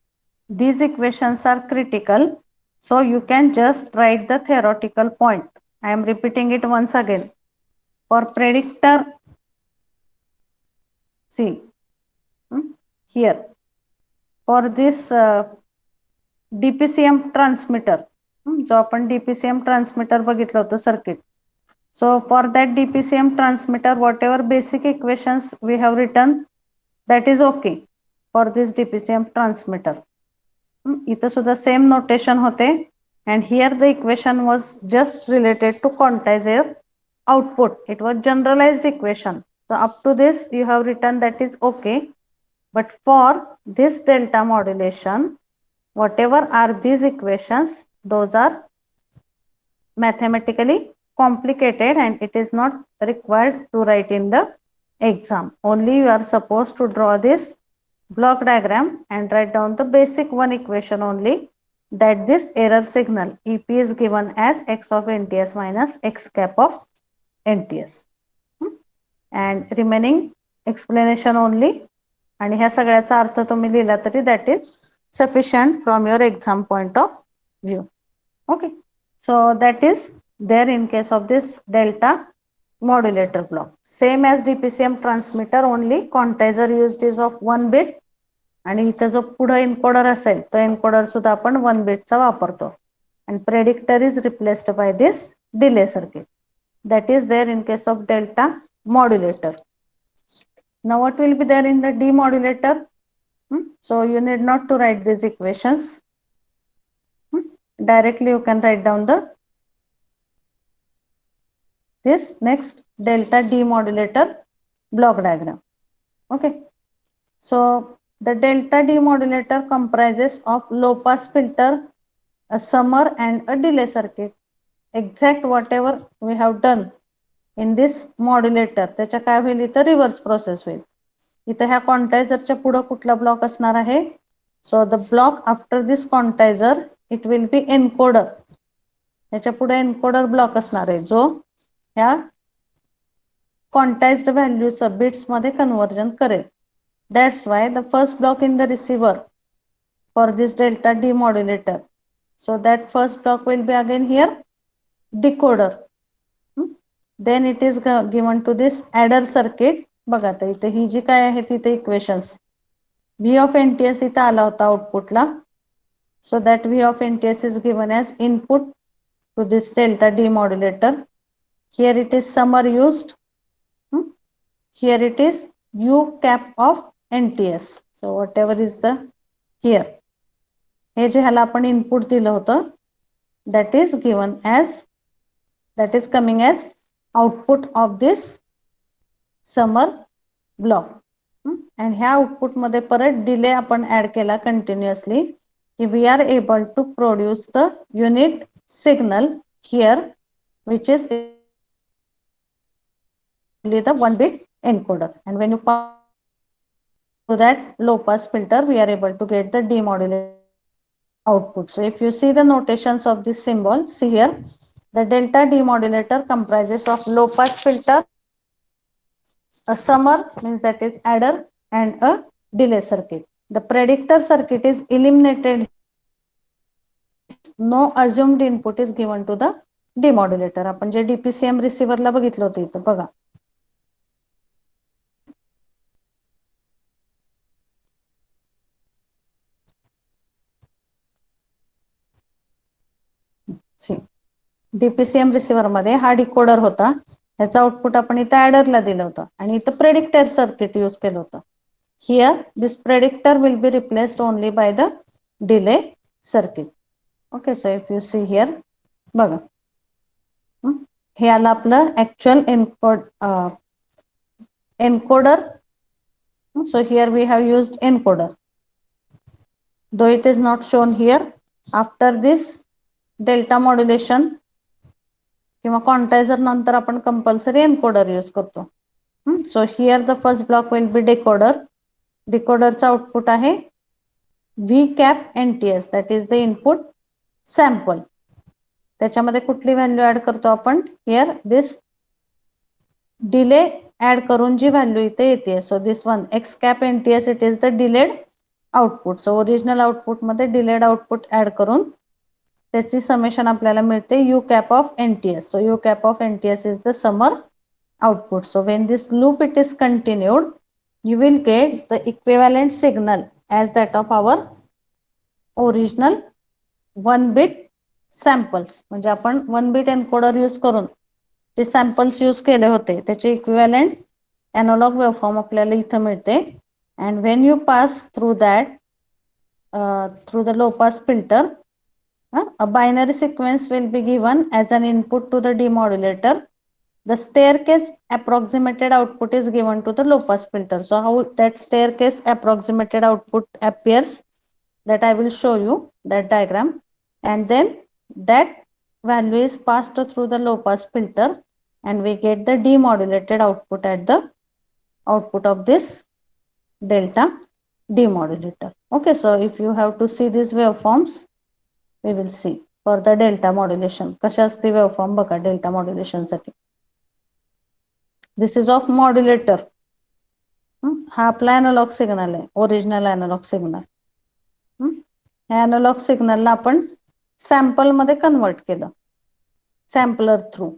these equations are critical, so you can just write the theoretical point. I am repeating it once again. For predictor, see here, for this DPCM transmitter, जो आपण DPCM transmitter बघितलं होतं circuit. So for that DPCM transmitter, whatever basic equations we have written, that is okay for this DPCM transmitter. इथं सुद्धा same notation होते, and here the equation was just related to quantizer output. It was generalized equation. So up to this you have written, that is okay. But for this delta modulation, whatever are these equations, those are mathematically complicated and it is not required to write in the exam. Only you are supposed to draw this block diagram and write down the basic one equation only, that this error signal EP is given as x of NTS minus x cap of NTS. And remaining explanation only, आणि ह्या सगळ्याचा अर्थ तुम्ही लिहिला तरी that is sufficient from your exam point of view. Okay, so that is there in case of this delta modulator block. Same as DPCM transmitter, only quantizer used is of 1 bit, आणि इथं जो पुढे encoder असेल तो encoder सुद्धा आपण 1 बिटचा वापरतो, and predictor is replaced by this delay circuit. That is there in case of delta modulator. Now what will be there in the demodulator? So you need not to write these equations. Directly you can write down this next delta demodulator block diagram. Okay, so the delta demodulator comprises of low pass filter, a summer and a delay circuit. Exact whatever we have done in this modulator त्याच्या काय होईल, इथं reverse process होईल. इथं ह्या क्वांटायझरच्या पुढे कुठला block असणार आहे? So the block after this quantiser it will be encoder. त्याच्या पुढे एन्कोडर ब्लॉक असणार आहे जो ह्या क्वांटाइज्ड व्हॅल्यूचं बिट्स मध्ये कन्वर्जन करेल. That's why the first block in the receiver for this delta demodulator, so that first block will be again here decoder. Then it is given to this adder circuit. बघा आता इथे ही जी काय आहे तिथे equations V of NTS इथं आला होता आउटपुटला. So that V of NTS is given as input to this delta demodulator. Here it is summer used. Here it is U cap of NTS. So whatever is the here, हे जे ह्याला आपण input दिलं होतं that is given as, that is coming as output of this summer block. and ह्या output मध्ये परत delay आपण ऍड केला कंटिन्युअसली की we are able to produce the unit signal here which is the 1 bit encoder, and when you pass to that low pass filter we are able to get the demodulated output. So if you see the notations of this symbol, see here the delta demodulator comprises of low pass filter, a summer means that is adder, and a delay circuit. The predictor circuit is eliminated. No assumed input is given to the demodulator. आपण जे DPCM receiver ला बघितलं होतं इथं बघा. DPCM receiver मध्ये हा decoder होता, त्याचा आउटपुट आपण इथं ऍडरला दिलं होतं आणि इथं प्रेडिक्टर सर्किट यूज केलं होतं. Here this predictor will be replaced only by the delay circuit. Okay, so if you see here बघा हे आलं आपलं actual encoder. So here we have used encoder, though it is not shown here. After this delta modulation किंवा quantiser नंतर आपण compulsory encoder use करतो. So here the first block will be decoder. डिकोडरचा output आहे V cap NTS, that is the input sample. त्याच्यामध्ये कुठली value add करतो आपण? हियर दिस डिले ऍड करून जी व्हॅल्यू इथे येते, so this one X cap NTS it is the delayed output. So original output मध्ये डिलेड आउटपुट ऍड करून त्याची समेशन आपल्याला मिळते U cap of NTS. So U cap of NTS is the summer output. So when this loop it is continued, you will get the equivalent signal as that of our original 1 bit samples. म्हणजे आपण 1 bit encoder use करून ते samples use केले होते त्याचे equivalent analogue waveform आपल्याला इथं मिळते. and when you pass through that through the low pass filter, a binary sequence will be given as an input to the demodulator. The staircase approximated output is given to the low pass filter. So how that staircase approximated output appears, that I will show you that diagram, and then that value is passed through the low pass filter and we get the demodulated output at the output of this delta demodulator. Okay, so if you have to see these waveforms, we will see for the delta modulation. कशा असते waveform बघा delta modulation साठी. This is of modulator. हा आपला analogue signal आहे, original analog signal. ह्या analogue सिग्नलला आपण सॅम्पल मध्ये कन्वर्ट केलं सॅम्पलर थ्रू.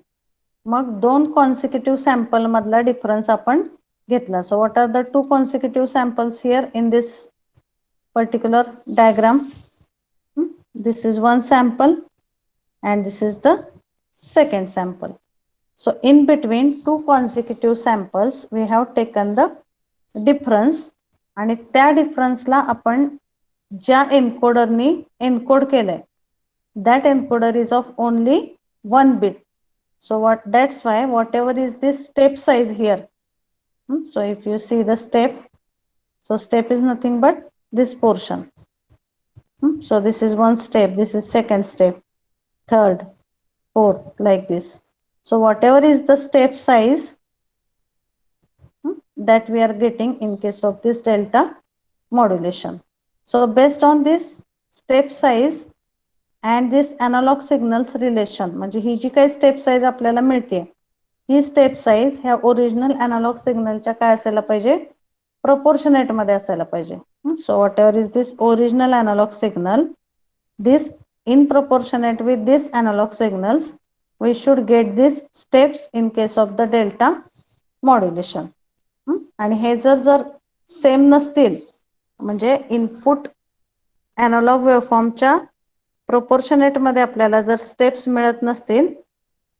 मग दोन कॉन्सिक्युटिव्ह सॅम्पल मधला डिफरन्स आपण घेतला. So what are the two consecutive samples here in this particular diagram? This is one sample and this is the second sample. So in between two consecutive samples we have taken the difference आणि त्या डिफरन्सला आपण ज्या एन्कोडरनी encode केलंय that encoder is of only 1 bit. So that's why whatever is this step size here, so if you see the step, so step is nothing but this portion. So this is one step, this is second step, third, fourth, like this. So whatever is the step size that we are getting in case of this delta modulation. So based on this step size and this analog signals relation, म्हणजे ही जी काही step size आपल्याला मिळते ही step size ह्या original analog सिग्नलच्या काय असायला पाहिजे, प्रोपोर्शनेट मध्ये असायला पाहिजे. So whatever is this original analog signal, this in proportionate with this analog signals we should get these steps in case of the delta modulation. आणि हे जर सेम नसतील म्हणजे इनपुट एनालॉग वेव्हफॉर्मच्या प्रोपोर्शनेट मध्ये आपल्याला जर स्टेप्स मिळत नसतील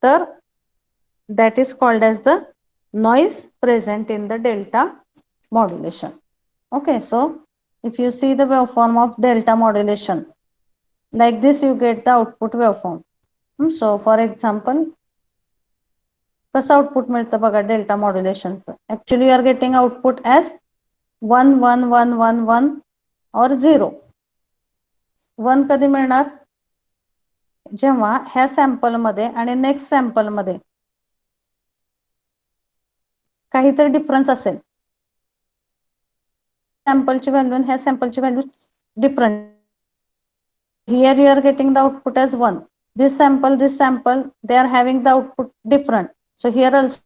तर that is called as the noise present in the delta modulation. Okay, so if you see the waveform of delta modulation, like this you get the output waveform. So for example, कसं output मिळतं बघा delta मॉड्युलेशनचं. Actually you are getting output as 1 1 1 1 1 और 0. 1 कधी मिळणार, जेव्हा ह्या sample मध्ये आणि नेक्स्ट सॅम्पल मध्ये काहीतरी डिफरन्स असेल. सॅम्पलची व्हॅल्यू आणि ह्या सॅम्पलची value different. Here you are getting the output as 1. This sample, they are having the output different. So here also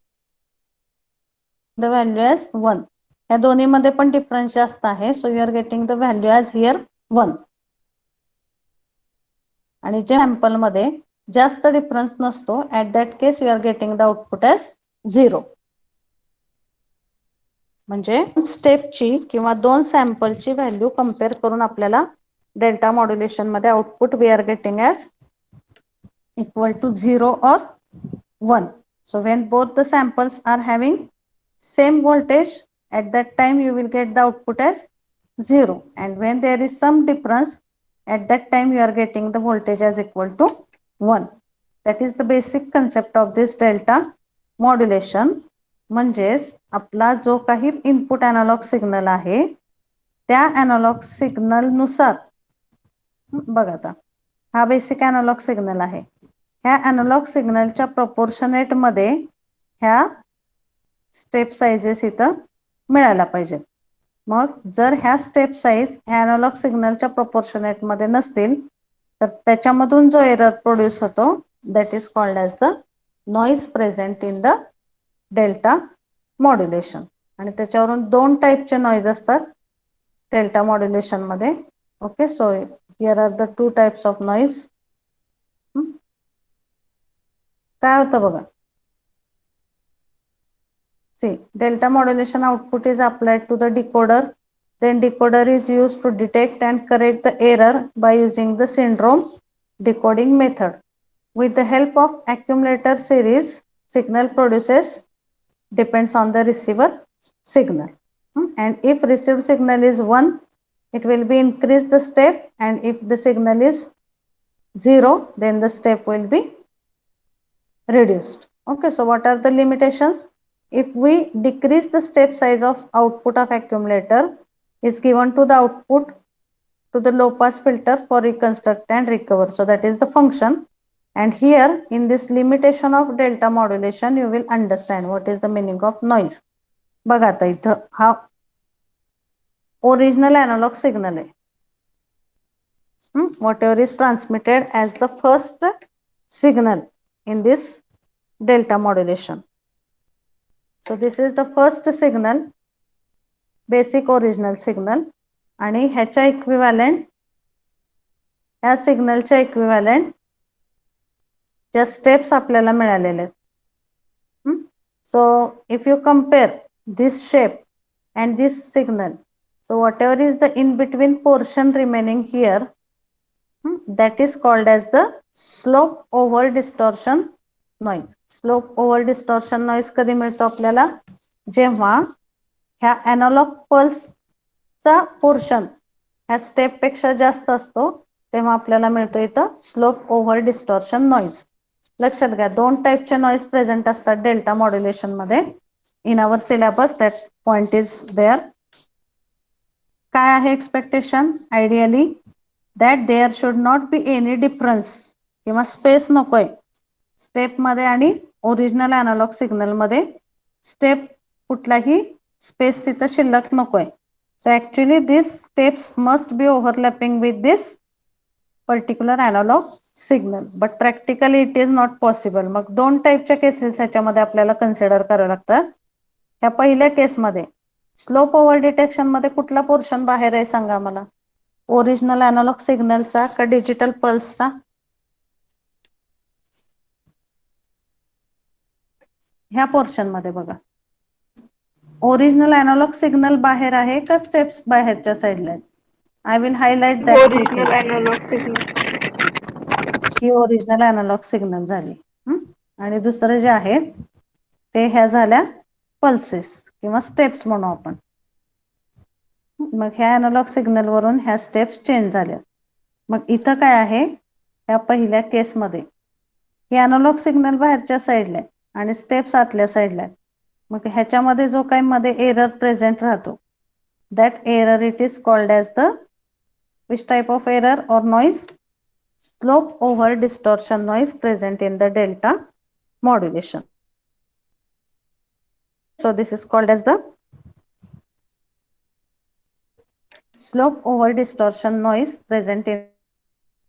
the value as 1. या दोन्ही मध्ये पण डिफरन्स जास्त आहे. So you are getting the value as here 1. आणि जे sample मध्ये जास्त डिफरन्स नसतो at that case you are getting the output as 0. म्हणजे स्टेपची किंवा दोन सॅम्पलची व्हॅल्यू कंपेअर करून आपल्याला डेल्टा मॉड्युलेशन मध्ये output we are getting as equal to 0 or 1. So when both the samples are having same voltage, at that time you will get the output as 0, and when there is some difference, at that time you are getting the voltage as equal to 1. That is the basic concept of this delta modulation. म्हणजेच आपला जो काही input analogue signal आहे त्या analogue signal नुसार बघा, आता हा बेसिक एनालॉग सिग्नल आहे. ह्या एनालॉग सिग्नलच्या प्रोपोर्शनेट मध्ये ह्या स्टेप साइजेस इथं मिळायला पाहिजेत. मग जर ह्या स्टेप साइज ह्या एनालॉग सिग्नलच्या प्रोपोर्शनेट मध्ये नसतील तर त्याच्यामधून जो एरर प्रोड्यूस होतो that is called as the noise present in the delta modulation. आणि त्याच्यावरून दोन टाईपचे नॉइज असतात डेल्टा मॉड्युलेशन मध्ये. Okay, so here are the two types of noise. काय होतं बघा, see, delta modulation output is applied to the decoder, then decoder is used to detect and correct the error by using the syndrome decoding method. With the help of accumulator series, signal produces depends on the receiver signal. And if received signal is 1, it will be increase the step, and if the signal is 0, then the step will be reduced. Okay, so what are the limitations? If we decrease the step size of output of accumulator is given to the output to the low pass filter for reconstruct and recover. So that is the function. And here in this limitation of delta modulation you will understand what is the meaning of noise. बघा आता इथं हा original analog signal आहे. Whatever is transmitted as the first signal in this delta modulation. So this is the first signal, basic original signal, आणि ह्याच्या equivalent, ह्या सिग्नलच्या equivalent ज्या स्टेप्स आपल्याला मिळालेले आहेत. So if you compare this shape and this signal, so whatever is the in between portion remaining here, that is called as the slope over distortion noise. Slope over distortion noise कधी मिळतो आपल्याला, जेव्हा ह्या analogue pulse चा portion ह्या step पेक्षा जास्त असतो, तेव्हा आपल्याला मिळतो इथं स्लोप ओव्हर डिस्टॉर्शन नॉइज. लक्षात घ्या, दोन टाईपचे नॉइज प्रेझेंट असतात डेल्टा मॉड्युलेशन मध्ये. In our syllabus that point is there. काय आहे expectation ideally, that there should not be any difference किंवा स्पेस नकोय स्टेप मध्ये आणि ओरिजिनल अनालॉग सिग्नल मध्ये. स्टेप कुठलाही स्पेस तिथं शिल्लक नकोय. So actually this steps must be overlapping with this particular analog signal, but practically it is not possible. मग दोन टाईपच्या केसेस ह्याच्यामध्ये आपल्याला कन्सिडर करावे लागतात. ह्या पहिल्या केसमध्ये स्लोप ओव्हर डिटेक्शन मध्ये कुठला पोर्शन बाहेर आहे सांगा मला, ओरिजिनल अनालॉग सिग्नलचा का डिजिटल पल्सचा? ह्या पोर्शन मध्ये बघा, ओरिजिनल अनालॉग सिग्नल बाहेर आहे का स्टेप्स बाहेरच्या साईडला आहेत? I will highlight that. Original analog signal. ही ओरिजिनल अनालॉग सिग्नल झाली. आणि दुसरं जे आहे ते ह्या झाल्या पल्सेस किंवा स्टेप्स म्हणू आपण. मग ह्या अनालॉग सिग्नल वरून ह्या स्टेप्स चेंज झाल्या. मग इथं काय आहे, ह्या पहिल्या केसमध्ये हे अनालॉग सिग्नल बाहेरच्या साईडला आहे आणि स्टेप्स आतल्या साईडला आहे. मग ह्याच्यामध्ये जो काही मध्ये एरर प्रेझेंट राहतो, that error it is called as the which type of error और noise? Slope over distortion noise present in the delta modulation. So this is called as the slope over distortion noise present in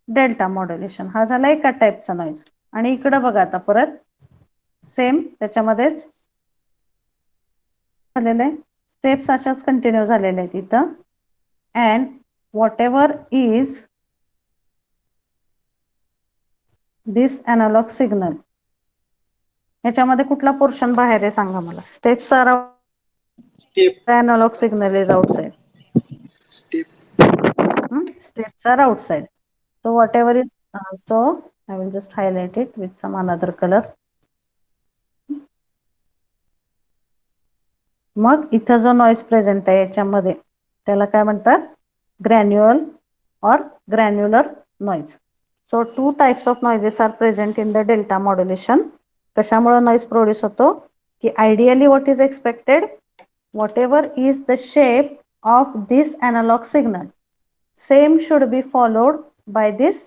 delta modulation. हा झाला एका टाईपचा noise. आणि इकडे बघा आता परत सेम त्याच्यामध्येच झालेलं आहे, स्टेप्स अशाच कंटिन्यू झालेल्या आहेत इथं. And whatever is this analog signal, ह्याच्यामध्ये कुठला पोर्शन बाहेर आहे सांगा मला? Steps are analog signal is outside. Steps are outside. So whatever is so I will just highlight it with some another color. मग इथं जो नॉइज प्रेझेंट आहे याच्यामध्ये त्याला काय म्हणतात, ग्रॅन्युअल और granular noise. So two types of noises are present in the delta modulation. कशामुळे नॉइज प्रोड्यूस होतो की ideally what is expected, whatever is the shape of this analog signal, same should be followed by this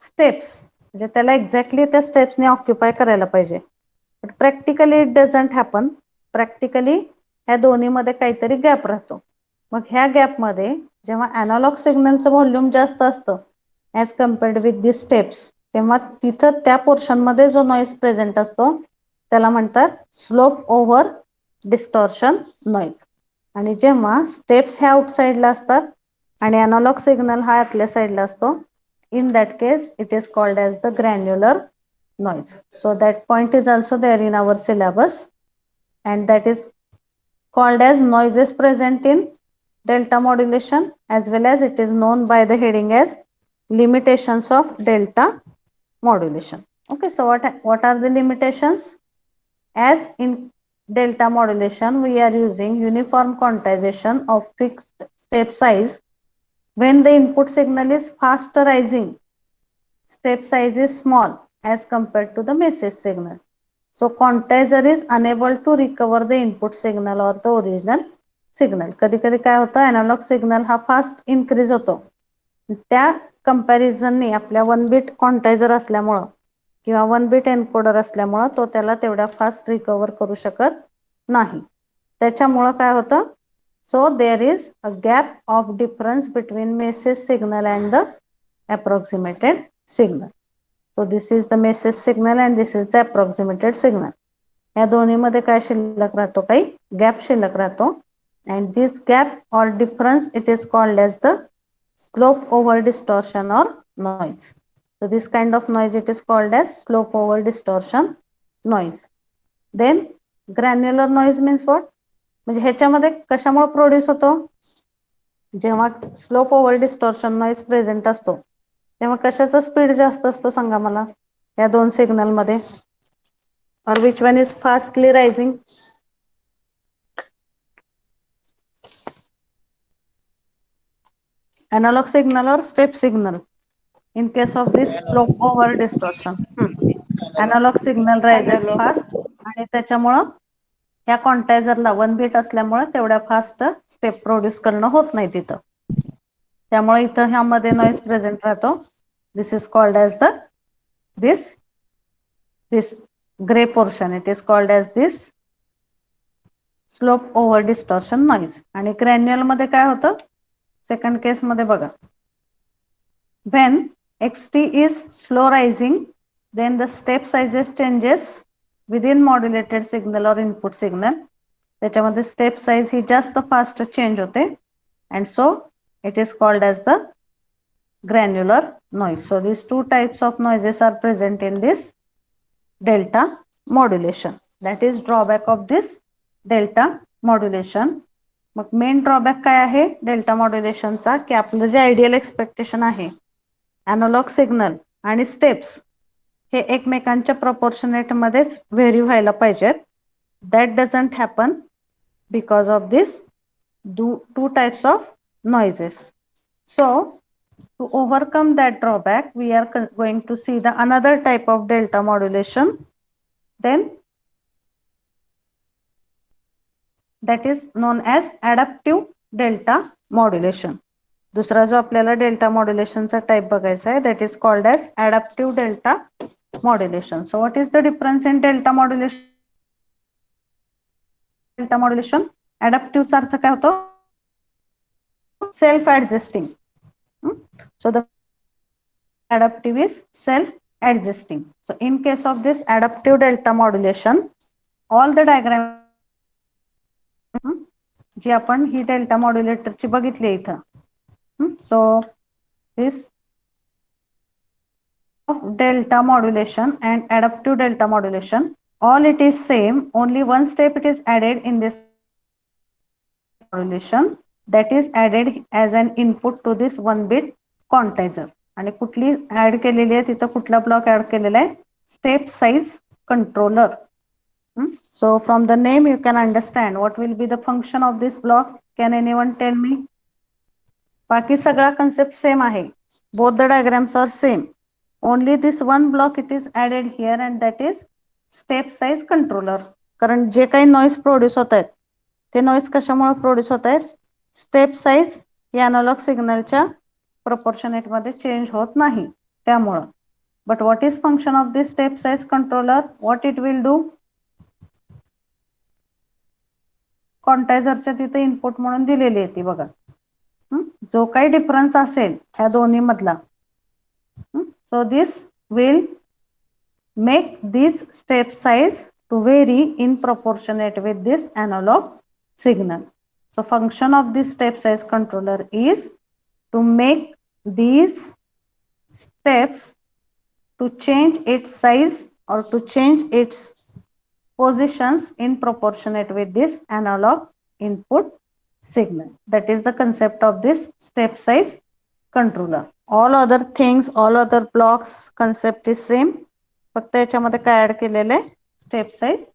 steps. म्हणजे त्याला exactly त्या स्टेप्सने occupy करायला पाहिजे. But practically it doesn't happen. Practically ह्या दोन्हीमध्ये काहीतरी गॅप राहतो. मग ह्या गॅपमध्ये जेव्हा अनालॉग सिग्नलचं व्हॉल्यूम जास्त असतं as compared with the steps, तेव्हा तिथं त्या पोर्शनमध्ये जो नॉइज प्रेझेंट असतो त्याला म्हणतात स्लोप ओव्हर डिस्टॉर्शन नॉइज. आणि जेव्हा स्टेप्स ह्या आउटसाइडला असतात आणि अनालॉग सिग्नल हा आतल्या साईडला असतो, in that case it is called as the granular noise. So that point is also there in our syllabus, and that is called as noises present in delta modulation, as well as it is known by the heading as limitations of delta modulation. Okay, so what are the limitations? As in delta modulation we are using uniform quantization of fixed step size. When the input signal is fast rising, step size is small as compared to the message signal. So quantizer is unable to recover the input signal or the original signal. कधी कधी काय होतं, analogue signal हा fast increase होतो. त्या कंपॅरिझनने आपल्या 1 bit क्वांटायझर असल्यामुळं किंवा 1 बिट एन्कोडर असल्यामुळं तो त्याला तेवढ्या फास्ट रिकवर करू शकत नाही. त्याच्यामुळं काय होतं, So there is a gap of difference between message signal and the approximated signal. So this is the message signal and this is the approximated signal. या दोन्हीमध्ये काय शिल्लक राहतो, काही गॅप शिल्लक राहतो. And this gap or difference, it is called as the slope over distortion or noise. So this kind of noise, it is called as slope over distortion noise. Then granular noise means what? म्हणजे ह्याच्यामध्ये कशामुळे produce होतो, जेव्हा slope over distortion noise present असतो तेव्हा कशाचा speed जास्त असतो सांगा मला या दोन सिग्नल मध्ये. और which one is fastly rising? Analog signal or step signal? In case of this slope over distortion, analog signal rises Analog. fast आणि त्याच्यामुळं या क्वांटायझरला 1 बीट असल्यामुळे तेवढ्या फास्ट स्टेप प्रोड्यूस करणं होत नाही तिथं. त्यामुळे इथं ह्यामध्ये नॉइज प्रेझेंट राहतो. This is called as the this gray portion, it is called as this slope over distortion noise. आणि ग्रॅन्युअल मध्ये काय होतं, सेकंड केस मध्ये बघा, when xt is slow rising then the step sizes changes within modulated signal or input signal. त्याच्यामध्ये step size ही जास्त fast change होते and so it is called as the granular noise. So these two types of noises are present in this delta modulation. That is drawback of this delta modulation. मग main drawback काय आहे delta मॉड्युलेशनचा, की आपलं जे ideal expectation आहे analogue signal आणि steps हे एकमेकांच्या प्रपोर्शनेट मध्येच व्हेरी व्हायला पाहिजेत. That doesn't happen because of this two types of noises. So to overcome that drawback we are going to see the another type of delta modulation, then that is known as adaptive delta modulation. दुसरा जो आपल्याला delta मॉड्युलेशनचा type बघायचा आहे that is called as adaptive delta modulation. So what is the difference in delta modulation? Delta modulation adaptive चा अर्थ काय होतो, self adjusting. So the adaptive is self adjusting. So in case of this adaptive delta modulation, all the diagram जी आपण ही delta मॉड्युलेटरची बघितली इथं. So this delta modulation and adaptive delta modulation, all it is same, only one step it is added in this modulation, that is added as an input to this 1 bit quantizer. आणि कुठली add केलेली आहे तिथं, कुठला block add केलेला आहे, step size controller. So from the name you can understand what will be the function of this block. Can anyone tell me? बाकी सगळा concept same आहे, both the diagrams are same, only this one block it is added here and that is step size controller. कारण जे काही noise produce होत आहेत ते noise कशामुळे प्रोड्यूस होत आहेत, स्टेप साइज या अॅनालॉग सिग्नलच्या प्रपोर्शनेट मध्ये चेंज होत नाही त्यामुळे. But what is function of this step size controller, what it will do, क्वांटायझरच्या तिथे इनपुट म्हणून दिलेली आहे ती बघा, जो काही डिफरन्स असेल ह्या दोन्ही मधला, so this will make this step size to vary in proportionate with this analog signal. So function of this step size controller is to make these steps to change its size or to change its positions in proportionate with this analog input signal. That is the concept of this step size controller. All other things, all other blocks concept is same, फक्त याच्यामध्ये काय add केलेले आहे, step size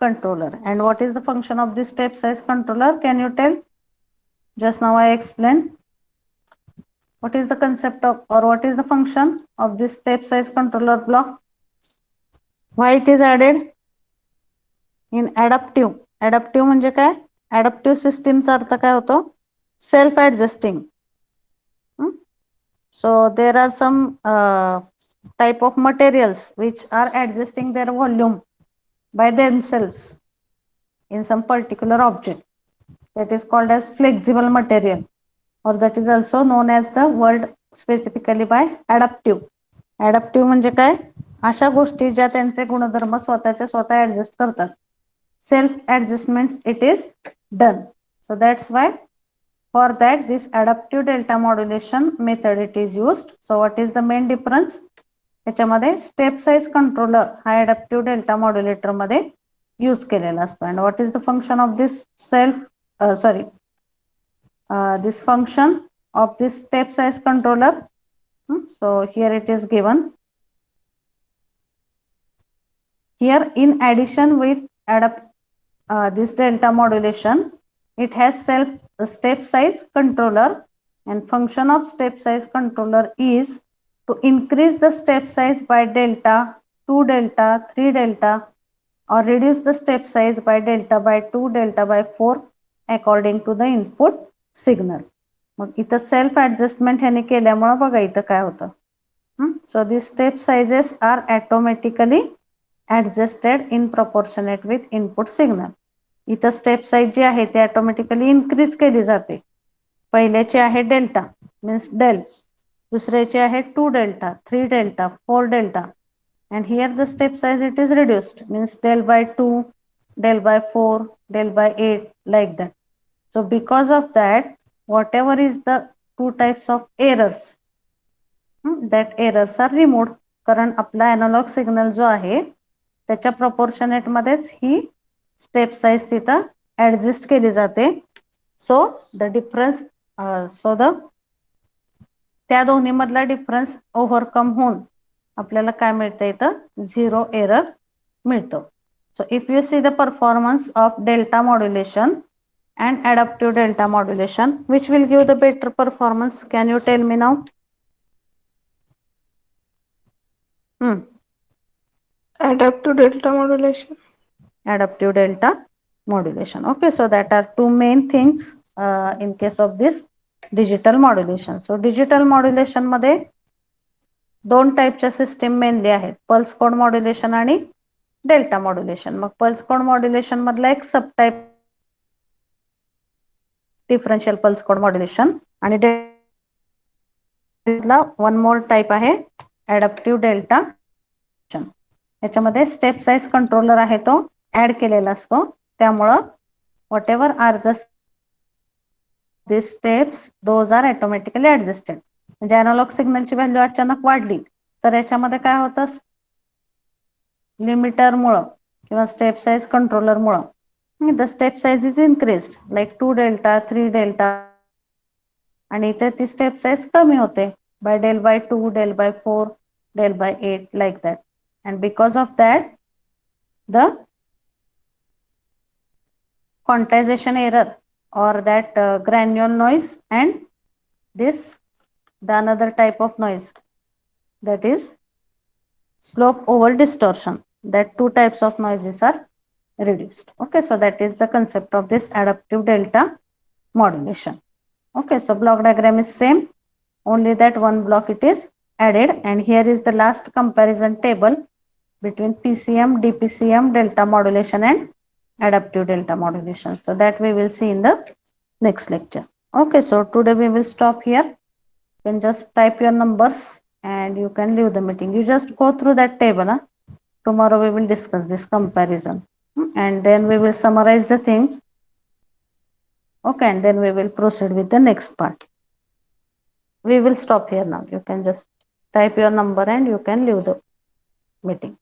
controller. And what is the function of this step size controller, can you tell? Just now I explained. What is the concept of or what is the function of this step size controller block? Why it is added in adaptive? Adaptive म्हणजे काय, adaptive system चा अर्थ काय होतो, self adjusting. So there are some type of materials which are adjusting their volume by themselves in some particular object. that is called as flexible material, or that is also known as the word specifically by adaptive. Adaptive म्हणजे काय, अशा गोष्टी ज्या त्यांचे गुणधर्म स्वतःच्या स्वतः adjust करतात. Self adjustment it is done. So that's why for that this adaptive delta modulation method it is used. So what is the main difference? त्याच्यामध्ये स्टेप साइज कंट्रोलर हा ऍडॅप्टिव्ह डेल्टा मॉड्युलेटर मध्ये यूज केलेला असतो. And what is the function of this this function of this step size controller? So here it is given. Here in addition with this delta modulation, it has step size controller, and function of step size controller is to increase the step size by delta, 2 delta, 3 delta, or reduce the step size by delta by 2, delta by 4 according to the input signal. मग इथं self adjustment ह्याने केल्यामुळे बघा इथं काय होतं. So these step sizes are automatically adjusted in proportionate with input signal. इथं step size जी आहे ते ऑटोमॅटिकली इन्क्रीज केली जाते. पहिल्याची आहे डेल्टा मीन्स डेल, दुसऱ्याची आहे 2 delta, 3 delta, 4 delta, and here the step size it is reduced means del by 2, del by 4, del by 8, like that. So because of that, whatever is the two types of errors, that errors are removed. कारण आपला analogue signal जो आहे त्याच्या proportionate मध्येच ही step size तिथं adjust केली जाते. So the difference त्या दोन्ही मधला डिफरन्स ओव्हरकम होऊन आपल्याला काय मिळतं इथं, 0 एरर मिळतो. So if you see the performance of delta modulation and adaptive delta modulation, which will give the better performance? Can you tell me now? Adaptive delta modulation. Adaptive delta modulation. Okay, so that are two main things in case of this digital modulation. So digital modulation मध्ये दोन टाइपच्या system mainly आहेत, pulse code modulation आणि delta modulation. मग pulse code modulation मधला एक sub type differential pulse code modulation, आणि one more type आहे ऍडॅप्टिव्ह डेल्टा. याच्यामध्ये स्टेप साइज कंट्रोलर आहे तो ऍड केलेला असतो, त्यामुळं whatever are the steps those are automatically adjusted. म्हणजे अॅनालॉग सिग्नलची व्हॅल्यू अचानक वाढली तर याच्यामध्ये काय होतं, लिमिटरमुळं किंवा स्टेप साइज कंट्रोलरमुळं the step size is increased like 2 delta, 3 delta, आणि इथे ती स्टेप साइज कमी होते by del by 2, del by 4, del by 8, like that. And because of that the quantization error or that granule noise and this the another type of noise, that is slope over distortion, that two types of noises are reduced. Okay, so that is the concept of this adaptive delta modulation. Okay, so block diagram is same, only that one block it is added, and here is the last comparison table between PCM, DPCM, delta modulation and adaptive delta modulation. So that we will see in the next lecture. Okay, so today we will stop here. You can just type your numbers and you can leave the meeting. You just go through that table. Tomorrow we will discuss this comparison. And then we will summarize the things. Okay, and then we will proceed with the next part. We will stop here now. You can just type your number and you can leave the meeting.